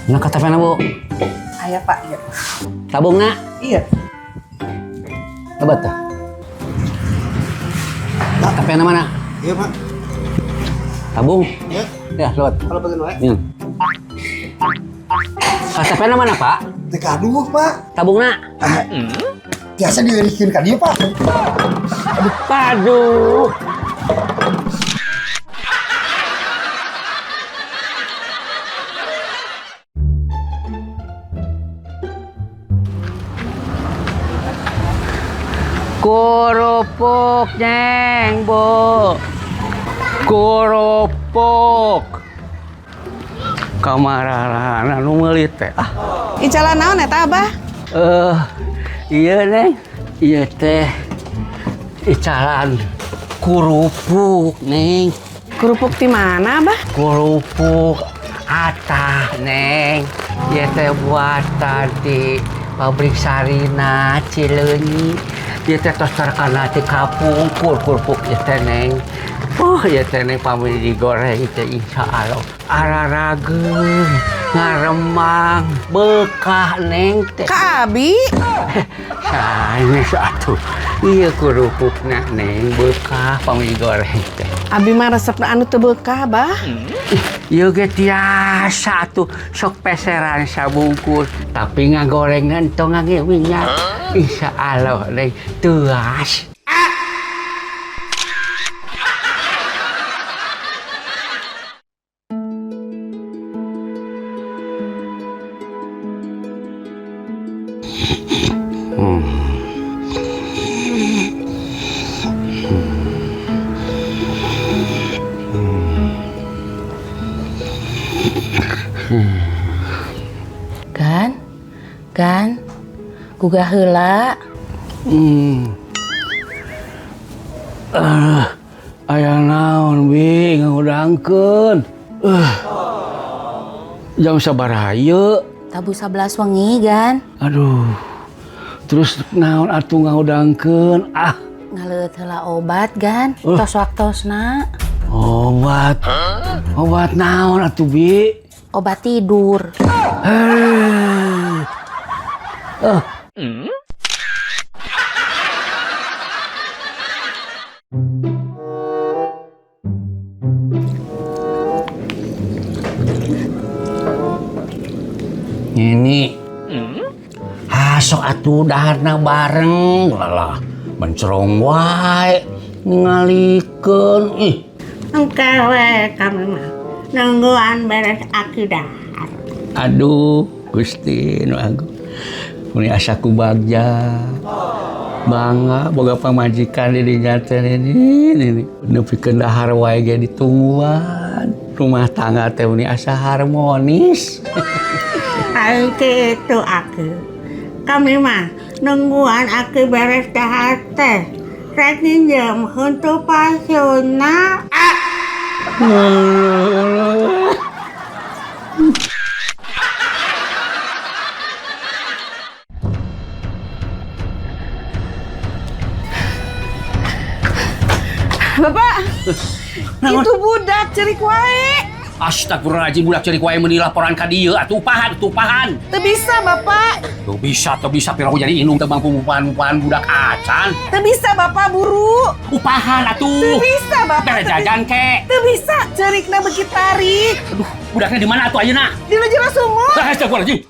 Nah, kata pena bu. Ayah pak, iya. Tabung nak. Iya. Hebat tuh. Kata pena mana? Iya pak. Tabung. Ya. Ya, lewat. Kalau bagian wae. Ini. Kata pena mana pak? Tekaduh pak. Tabung nak. Biasa diirikin kan dia pak. Aduh. Kerupuk neng bu, kerupuk. Kamararan anu meuli teh. Icalan naon eta abah? Iya neng, iya teh. Icalan kerupuk neng. Kerupuk di mana abah? Kerupuk atah neng. Iya teh buatan di pabrik Sarina Cileunyi. Ieu teh tos terkenal di kampung kerupuk ieu teh neng. Ieu teh neng pamili digoreng teh insyaallah ararageum, ngaremang, bekah neng teh. Ka Abi? Sanes atuh. Ieu kerupukna neng bekah pamili digoreng teh. Abi mah resepna anu teu beukah abah. Ieu ge tiasa atuh sok peseran sabungkus, tapi ngagorengan tong ngage minyak. Insyaallah neng teuas. Gan, gugah heula. Aya naon bi ngudangkeun. Jam sabaraha ieu? Tabu 11 wengi, Gan. Aduh. Terus naon atuh ngudangkeun? Ngaleut heula obat, Gan. Tos waktosna. Obat. Obat naon atuh bi? Obat tidur. Ini hasok atuh daharna bareng lah mencerong wae ngalikeun engke we kami mah nungguan beres akidah. Aduh Gusti nu agung muni asa ku bagja bangga boga pamajikan di dinya teh ini nepikeun dahar wae ge ditungguan rumah tangga teh muni asa harmonis. Ayo kitu aku. Kami mah nungguan aku beres dahar teh. Rek ninjem huntu pasuna. Bapak, itu budak cerik wae. Astagfirullahaladzim budak cerik wae meuni laporan ka dieu atuh upahan. Teu bisa, Bapak. Tuh bisa piraku jadi indung tebang pumupahan budak acan. Teu bisa, Bapak, buru. Upahan atuh. Teu bisa, Bapak. Bere jajan ke. Teu bisa, cerikna beuki tarik. Aduh, budaknya di mana atuh ayeuna? Dina jero sumur. Astagfirullahaladzim.